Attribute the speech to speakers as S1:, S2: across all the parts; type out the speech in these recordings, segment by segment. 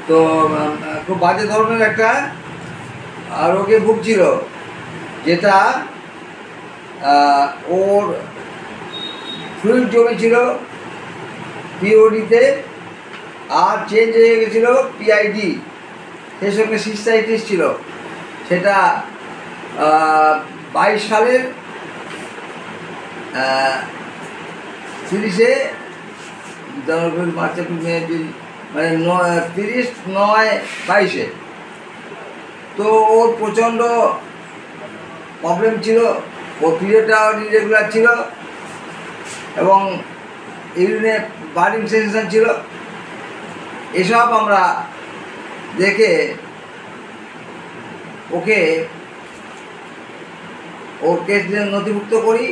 S1: তো খুব বাজে ধরনের একটা রোগে ভুগছিল, যেটা ওর ফ্লুইড জমেছিল পিওডিতে, আর চেঞ্জ হয়ে গেছিলো পিআইডি, সেই সঙ্গে সিস্টাইটিস ছিল। সেটা 22 সালের 30 জানুয়ারি, মার্চ, এপ্রিল, মে, জুন, মানে 30/9/22। তো ওর প্রচণ্ড প্রবলেম ছিল, ওর পিরিয়ডটাও ইরেগুলার ছিল এবং ইউরিনে বার্নিং সেন্সেশন ছিল। এসব আমরা দেখে ওকে ওর কেস নথিভুক্ত করি।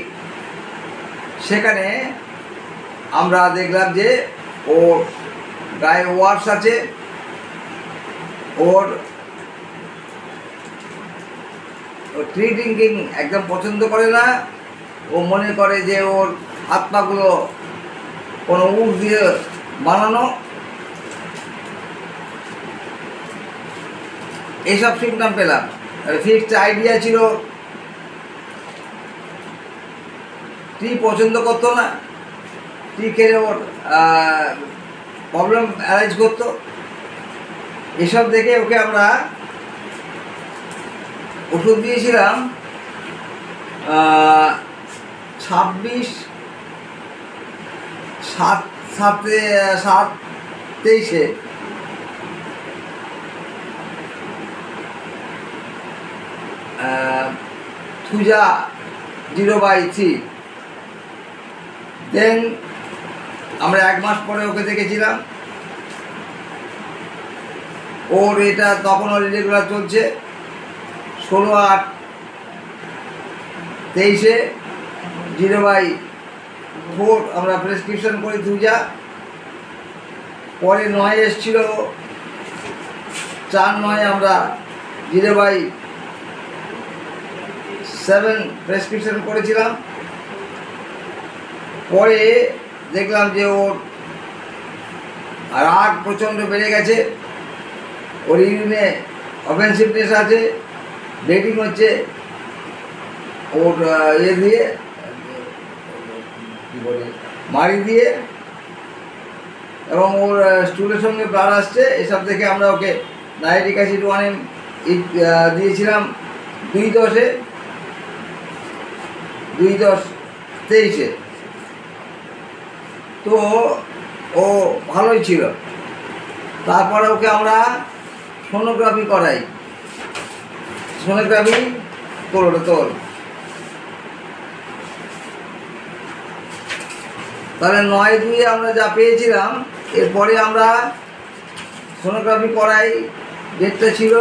S1: সেখানে আমরা দেখলাম যে ওর গায়ে ওয়ার্স আছে, ওর ট্রি ড্রিঙ্কিং একদম পছন্দ করে না। ও মনে করে যে ওর হাত পাগুলো কোনো উড দিয়ে বানানো। এইসব সিমটম পেলাম। ফিক্সড আইডিয়া ছিল টি পছন্দ করতো না, টি খেলে ওর প্রবলেম অ্যারাইজ করতো। এসব দেখে ওকে আমরা ওষুধ দিয়েছিলাম 26/7/23 থুজা 0/3। দেন আমরা 1 মাস পরে ওকে দেখেছিলাম। ওর এটা তখন ওর রেগুলার চলছে। 16/8/23 0/4 আমরা প্রেসক্রিপশন করি থুজা। পরে 9 এসেছিল, 4/9 আমরা 0/7 প্রেসক্রিপশন করেছিলাম। পরে দেখলাম যে ওর রাগ প্রচণ্ড বেড়ে গেছে, ওর ইউরিনে অফেন্সিভনেস আছে, ব্লিডিং হচ্ছে ওর দিয়ে কী বলে মাড়ি দিয়ে, এবং ওর স্টুলের সঙ্গে ব্লাড আসছে। এসব দেখে আমরা ওকে নাইট্রিক অ্যাসিড 1 দিয়েছিলাম 2/10/23। তো ও ভালোই ছিল। তারপরে ওকে আমরা সোনোগ্রাফি করাই। সোনোগ্রাফি তোল তাহলে 9/2 আমরা যা পেয়েছিলাম। এরপরে আমরা সোনোগ্রাফি করাই, ডেটটা ছিল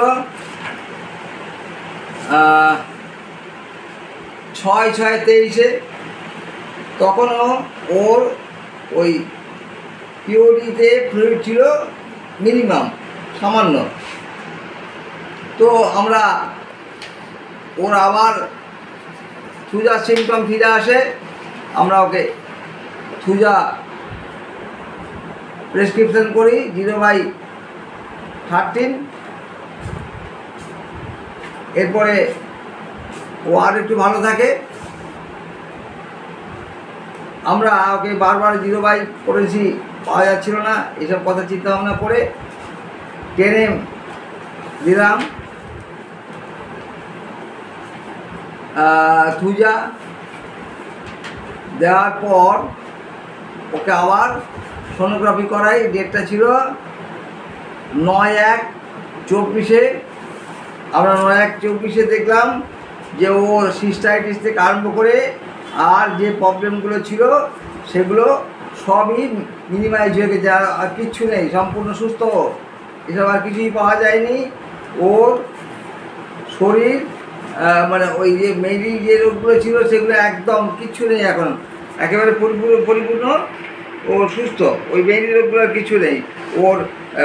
S1: 6/6/23। তখনও ওর ওই পিওডিতে ফ্লুইড ছিল মিনিমাম, সামান্য। তো আমরা ওর আবার থুজার সিমটম ফিরে আসে, আমরা ওকে থুজা প্রেসক্রিপশন করি 0/13। এরপরে ও আর একটু ভালো থাকে। আমরা ওকে বারবার 0/5 করেছি, পাওয়া যাচ্ছিল না। এসব কথা চিন্তা ভাবনা করে 10 দিলাম থুজা। দেওয়ার পর ওকে আবার সোনোগ্রাফি করাই, ডেটটা ছিল 9/1/24। আমরা 9/1/24 দেখলাম যে ওর সিস্টাইটিস থেকে আরম্ভ করে আর যে প্রবলেমগুলো ছিল সেগুলো সবই মিনিমাইজ হয়ে গেছে, আর কিচ্ছু নেই, সম্পূর্ণ সুস্থ। এসব আর কিছুই পাওয়া যায়নি। ওর শরীর মানে ওই যে মেরি যে রোগগুলো ছিল সেগুলো একদম কিচ্ছু নেই, এখন একেবারে পরিপূর্ণ ও সুস্থ। ওই মেরি রোগগুলো কিছু নেই। ওর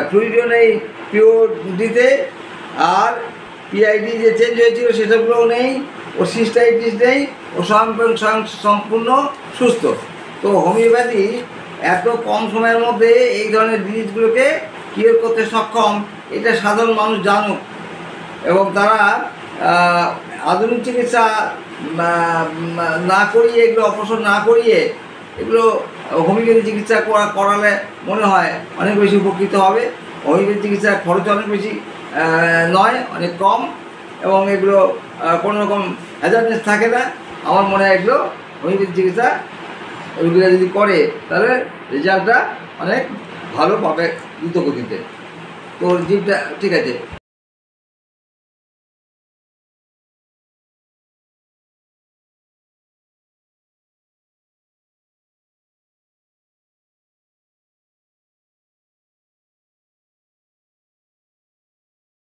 S1: ফ্লুইডও নেই পিওর দিতে, আর পিআইডি যে চেঞ্জ হয়েছিল সেসবগুলোও নেই। ওর সিস্টাইটিস নেই, ও সম্পূর্ণ সুস্থ। তো হোমিওপ্যাথি এত কম সময়ের মধ্যে এই ধরনের জিনিসগুলোকে কিওর করতে সক্ষম, এটা সাধারণ মানুষ জানুক, এবং তারা আধুনিক চিকিৎসা না করিয়ে, এগুলো অপারেশন না করিয়ে এগুলো হোমিওপ্যাথি চিকিৎসা করালে মনে হয় অনেক বেশি উপকৃত হবে। হোমিওপ্যাথি চিকিৎসার খরচ অনেক বেশি নয়, অনেক কম, এবং এগুলো কোনো রকম হ্যাজার্ডনেস থাকে না। আমার মনে হয় এগুলো হোমিওপ্যাথি চিকিৎসা রোগীরা যদি করে তাহলে রেজাল্টটা অনেক ভালো পাবে দ্রুত গতিতে। তো জিভটা ঠিক আছে।